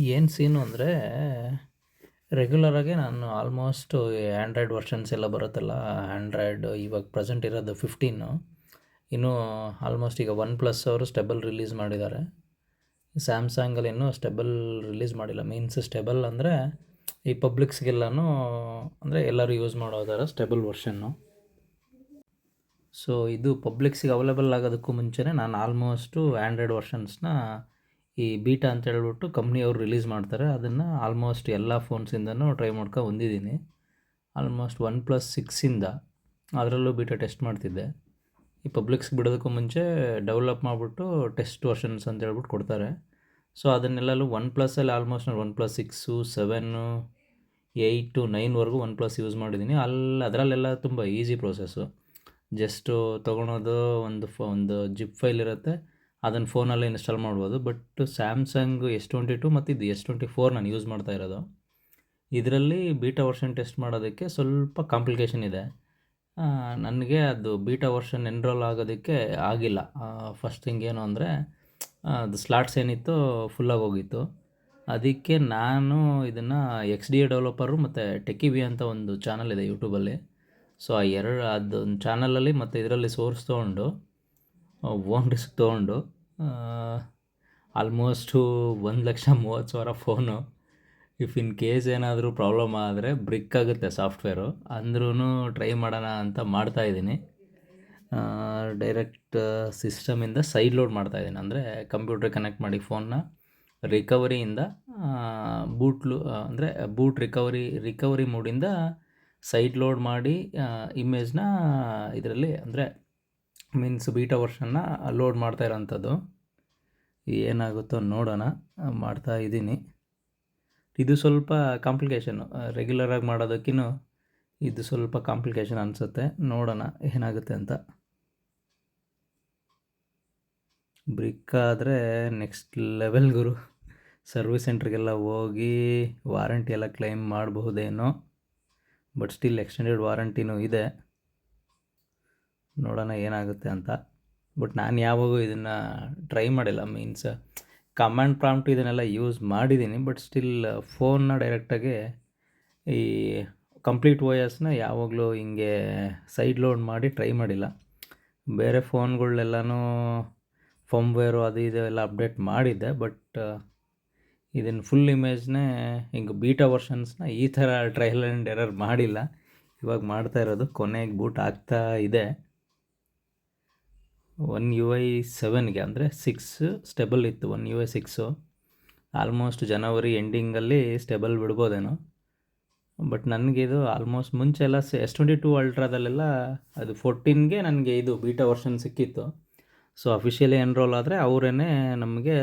ಏನು ಸೀನು ಅಂದರೆ ರೆಗ್ಯುಲರಾಗಿ ನಾನು ಆಲ್ಮೋಸ್ಟು ಆ್ಯಂಡ್ರಾಯ್ಡ್ ವರ್ಷನ್ಸ್ ಎಲ್ಲ ಬರುತ್ತಲ್ಲ, ಆ್ಯಂಡ್ರಾಯ್ಡ್ ಇವಾಗ ಪ್ರೆಸೆಂಟ್ ಇರೋದು 15. ಇನ್ನೂ ಆಲ್ಮೋಸ್ಟ್ ಈಗ ಒನ್ ಪ್ಲಸ್ ಅವರು ಸ್ಟೆಬಲ್ ರಿಲೀಸ್ ಮಾಡಿದ್ದಾರೆ. ಸ್ಯಾಮ್ಸಂಗಲ್ಲಿ ಇನ್ನೂ ಸ್ಟೆಬಲ್ ರಿಲೀಸ್ ಮಾಡಿಲ್ಲ. ಮೀನ್ಸ್ ಸ್ಟೆಬಲ್ ಅಂದರೆ ಈ ಪಬ್ಲಿಕ್ಸ್ಗೆಲ್ಲನೂ ಅಂದರೆ ಎಲ್ಲರೂ ಯೂಸ್ ಮಾಡೋ ಥರ ಸ್ಟೆಬಲ್ ವರ್ಷನ್ನು. ಸೊ ಇದು ಪಬ್ಲಿಕ್ಸಿಗೆ ಅವೈಲೇಬಲ್ ಆಗೋದಕ್ಕೂ ಮುಂಚೆನೇ ನಾನು ಆಲ್ಮೋಸ್ಟು ಆ್ಯಂಡ್ರಾಯ್ಡ್ ವರ್ಷನ್ಸ್ನ ಈ ಬೀಟಾ ಅಂತ ಹೇಳ್ಬಿಟ್ಟು ಕಂಪ್ನಿಯವ್ರು ರಿಲೀಸ್ ಮಾಡ್ತಾರೆ, ಅದನ್ನು ಆಲ್ಮೋಸ್ಟ್ ಎಲ್ಲ ಫೋನ್ಸಿಂದನೂ ಟ್ರೈ ಮಾಡ್ಕೊಂಡು ಬಂದಿದ್ದೀನಿ. ಆಲ್ಮೋಸ್ಟ್ ಒನ್ ಪ್ಲಸ್ 6ಇಂದ ಅದರಲ್ಲೂ ಬೀಟಾ ಟೆಸ್ಟ್ ಮಾಡ್ತಿದ್ದೆ. ಈ ಪಬ್ಲಿಕ್ಸ್ಗೆ ಬಿಡೋದಕ್ಕೂ ಮುಂಚೆ ಡೆವಲಪ್ ಮಾಡಿಬಿಟ್ಟು ಟೆಸ್ಟ್ ವರ್ಷನ್ಸ್ ಅಂತ ಹೇಳ್ಬಿಟ್ಟು ಕೊಡ್ತಾರೆ. ಸೊ ಅದನ್ನೆಲ್ಲೂ ಒನ್ ಪ್ಲಸ್ಸಲ್ಲಿ ಆಲ್ಮೋಸ್ಟ್ ನಾನು ಒನ್ ಪ್ಲಸ್ 6, 7, 8, 9ವರೆಗೂ ಒನ್ ಪ್ಲಸ್ ಯೂಸ್ ಮಾಡಿದ್ದೀನಿ. ಅದರಲ್ಲೆಲ್ಲ ತುಂಬ ಈಸಿ ಪ್ರೋಸೆಸ್ಸು. ಜಸ್ಟು ತೊಗೊಳೋದು, ಒಂದು ಜಿಪ್ ಫೈಲ್ ಇರುತ್ತೆ, ಅದನ್ನು ಫೋನಲ್ಲೇ ಇನ್ಸ್ಟಾಲ್ ಮಾಡ್ಬೋದು. ಬಟ್ ಸ್ಯಾಮ್ಸಂಗ್ S22 ಮತ್ತು ಇದು S24 ನಾನು ಯೂಸ್ ಮಾಡ್ತಾ ಇರೋದು. ಇದರಲ್ಲಿ ಬೀಟಾ ವರ್ಷನ್ ಟೆಸ್ಟ್ ಮಾಡೋದಕ್ಕೆ ಸ್ವಲ್ಪ ಕಾಂಪ್ಲಿಕೇಶನ್ ಇದೆ. ನನಗೆ ಅದು ಬೀಟಾ ವರ್ಷನ್ ಎನ್ರೋಲ್ ಆಗೋದಕ್ಕೆ ಆಗಿಲ್ಲ. ಫಸ್ಟ್ ಥಿಂಗ್ ಏನು ಅಂದರೆ ಅದು ಸ್ಲಾಟ್ಸ್ ಏನಿತ್ತು ಫುಲ್ಲಾಗಿ ಹೋಗಿತ್ತು. ಅದಕ್ಕೆ ನಾನು ಇದನ್ನು XDA ಡೆವಲಪರು ಮತ್ತು ಟೆಕಿವಿ ಅಂತ ಒಂದು ಚಾನಲ್ ಇದೆ ಯೂಟ್ಯೂಬಲ್ಲಿ. ಸೊ ಅದೊಂದು ಚಾನಲಲ್ಲಿ ಮತ್ತು ಇದರಲ್ಲಿ ಸೋರ್ಸ್ ತೊಗೊಂಡು ಓನ್ ರಿಸ್ಕ್ ತೊಗೊಂಡು almost 1,30,000 phone. If in case ಏನಾದರೂ ಪ್ರಾಬ್ಲಮ್ ಆದರೆ ಬ್ರಿಕ್ ಆಗುತ್ತೆ ಸಾಫ್ಟ್ವೇರು, ಅಂದ್ರೂ ಟ್ರೈ ಮಾಡೋಣ ಅಂತ ಮಾಡ್ತಾಯಿದ್ದೀನಿ. ಡೈರೆಕ್ಟ್ ಸಿಸ್ಟಮಿಂದ ಸೈಡ್ ಲೋಡ್ ಮಾಡ್ತಾಯಿದ್ದೀನಿ. ಅಂದರೆ ಕಂಪ್ಯೂಟ್ರ್ ಕನೆಕ್ಟ್ ಮಾಡಿ ಫೋನ್ನ ರಿಕವರಿಯಿಂದ ಅಂದರೆ ಬೂಟ್ ರಿಕವರಿ ಮೋಡಿಂದ ಸೈಡ್ ಲೋಡ್ ಮಾಡಿ ಇಮೇಜ್ನ ಇದರಲ್ಲಿ ಅಂದರೆ ಮೀನ್ಸ್ ಬೀಟಾ ವರ್ಷನ್ನ ಲೋಡ್ ಮಾಡ್ತಾ ಇರೋಂಥದ್ದು. ಏನಾಗುತ್ತೋ ನೋಡೋಣ, ಮಾಡ್ತಾ ಇದ್ದೀನಿ. ಇದು ಸ್ವಲ್ಪ ಕಾಂಪ್ಲಿಕೇಶನ್ನು, ರೆಗ್ಯುಲರಾಗಿ ಮಾಡೋದಕ್ಕಿಂತ ಇದು ಸ್ವಲ್ಪ ಕಾಂಪ್ಲಿಕೇಶನ್ ಅನಿಸುತ್ತೆ. ನೋಡೋಣ ಏನಾಗುತ್ತೆ ಅಂತ. ಬ್ರಿಕ್ ಆದರೆ ನೆಕ್ಸ್ಟ್ ಲೆವೆಲ್ ಗುರು. ಸರ್ವಿಸ್ ಸೆಂಟ್ರಿಗೆಲ್ಲ ಹೋಗಿ ವಾರಂಟಿ ಎಲ್ಲ ಕ್ಲೈಮ್ ಮಾಡಬಹುದೇನೋ, ಬಟ್ ಸ್ಟಿಲ್ ಎಕ್ಸ್ಟೆಂಡೆಡ್ ವಾರಂಟಿನೂ ಇದೆ. ನೋಡೋಣ ಏನಾಗುತ್ತೆ ಅಂತ. ಬಟ್ ನಾನು ಯಾವಾಗೂ ಇದನ್ನು ಟ್ರೈ ಮಾಡಿಲ್ಲ. ಮೀನ್ಸ್ ಕಮಾಂಡ್ ಪ್ರಾಂಪ್ಟ್ ಇದನ್ನೆಲ್ಲ ಯೂಸ್ ಮಾಡಿದ್ದೀನಿ, ಬಟ್ ಸ್ಟಿಲ್ ಫೋನ್ನ ಡೈರೆಕ್ಟಾಗಿ ಈ ಕಂಪ್ಲೀಟ್ OSನ ಯಾವಾಗಲೂ ಹಿಂಗೆ ಸೈಡ್ ಲೋಡ್ ಮಾಡಿ ಟ್ರೈ ಮಾಡಿಲ್ಲ. ಬೇರೆ ಫೋನ್ಗಳನ್ನೆಲ್ಲನೂ ಫರ್ಮ್ವೇರು ಅದು ಇದು ಎಲ್ಲ ಅಪ್ಡೇಟ್ ಮಾಡಿದ್ದೆ, ಬಟ್ ಇದನ್ನು ಫುಲ್ ಇಮೇಜ್ನೇ ಹಿಂಗೆ ಬೀಟಾ ವರ್ಷನ್ಸ್ನ ಈ ಥರ ಟ್ರಯಲ್ ಆ್ಯಂಡ್ ಎರರ್ ಮಾಡಿಲ್ಲ. ಇವಾಗ ಮಾಡ್ತಾ ಇರೋದು, ಕೊನೆಗೆ ಬೂಟ್ ಆಗ್ತಾ ಇದೆ. One UI 7ಗೆ ಅಂದರೆ 6 ಸ್ಟೆಬಲ್ ಇತ್ತು. One UI 6 ಆಲ್ಮೋಸ್ಟ್ ಜನವರಿ ಎಂಡಿಂಗಲ್ಲಿ ಸ್ಟೆಬಲ್ ಬಿಡ್ಬೋದೇನೋ. ಬಟ್ ನನಗಿದು ಆಲ್ಮೋಸ್ಟ್ ಮುಂಚೆಲ್ಲ S22 ಅಲ್ಟ್ರಾದಲ್ಲೆಲ್ಲ ಅದು 14ಗೆ ನನಗೆ ಇದು ಬೀಟಾ ವರ್ಷನ್ ಸಿಕ್ಕಿತ್ತು. ಸೊ ಅಫಿಷಿಯಲಿ ಎನ್ರೋಲ್ ಆದರೆ ಅವರೇ ನಮಗೆ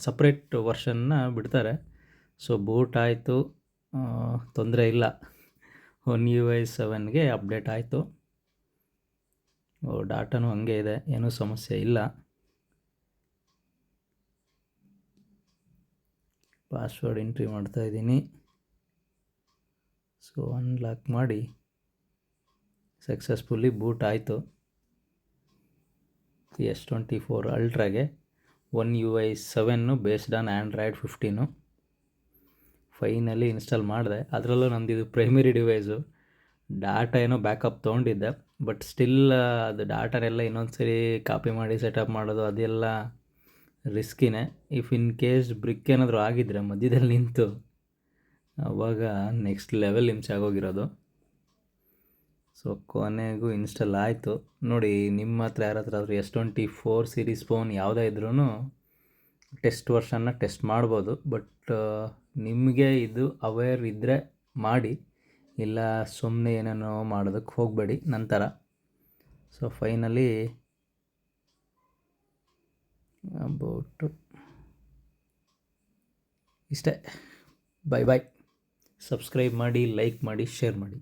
ಸಪ್ರೇಟ್ ವರ್ಷನ್ನ ಬಿಡ್ತಾರೆ. ಸೊ ಬೂಟ್ ಆಯಿತು, ತೊಂದರೆ ಇಲ್ಲ. One UI 7ಗೆ ಅಪ್ಡೇಟ್ ಆಯಿತು. ಡಾಟಾನು ಹಂಗೆ ಇದೆ, ಏನೂ ಸಮಸ್ಯೆ ಇಲ್ಲ. ಪಾಸ್ವರ್ಡ್ ಎಂಟ್ರಿ ಮಾಡ್ತಾಯಿದ್ದೀನಿ. ಸೊ ಅನ್ಲಾಕ್ ಮಾಡಿ ಸಕ್ಸಸ್ಫುಲ್ಲಿ ಬೂಟ್ ಆಯಿತು. S24 ಅಲ್ಟ್ರಾಗೆ One UI 7 based on Android 15 finally install ಮಾಡಿದೆ. ಅದರಲ್ಲೂ ನಮ್ಮದು ಪ್ರೈಮರಿ ಡಿವೈಸು. ಡಾಟಾ ಏನೋ ಬ್ಯಾಕಪ್ ತೊಗೊಂಡಿದ್ದೆ, ಬಟ್ ಸ್ಟಿಲ್ ಅದು ಡಾಟಾನೆಲ್ಲ ಇನ್ನೊಂದು ಸರಿ ಕಾಪಿ ಮಾಡಿ ಸೆಟಪ್ ಮಾಡೋದು ಅದೆಲ್ಲ ರಿಸ್ಕಿನೇ. ಇಫ್ ಇನ್ ಕೇಸ್ ಬ್ರಿಕ್ ಏನಾದರೂ ಆಗಿದ್ದರೆ ಮಧ್ಯದಲ್ಲಿ ನಿಂತು, ಆವಾಗ ನೆಕ್ಸ್ಟ್ ಲೆವೆಲ್ ಹಿಂಸೆ ಆಗೋಗಿರೋದು. ಸೊ ಕೊನೆಗೂ ಇನ್ಸ್ಟಾಲ್ ಆಯಿತು. ನೋಡಿ, ನಿಮ್ಮ ಹತ್ರ ಯಾರ ಹತ್ರ ಆದರೂ S24 ಸೀರೀಸ್ ಫೋನ್ ಯಾವುದೇ ಇದ್ರೂ ಟೆಸ್ಟ್ ವರ್ಷನ್ನ ಟೆಸ್ಟ್ ಮಾಡ್ಬೋದು. ಬಟ್ ನಿಮಗೆ ಇದು ಅವೇರ್ ಇದ್ದರೆ ಮಾಡಿ, ಇಲ್ಲ ಸುಮ್ಮನೆ ಏನೇನೋ ಮಾಡೋದಕ್ಕೆ ಹೋಗಬೇಡಿ ನಂತರ. ಸೊ ಫೈನಲಿ ಅಬೌಟ್ ಇಷ್ಟೇ. ಬಾಯ್. ಸಬ್ಸ್ಕ್ರೈಬ್ ಮಾಡಿ, ಲೈಕ್ ಮಾಡಿ, ಶೇರ್ ಮಾಡಿ.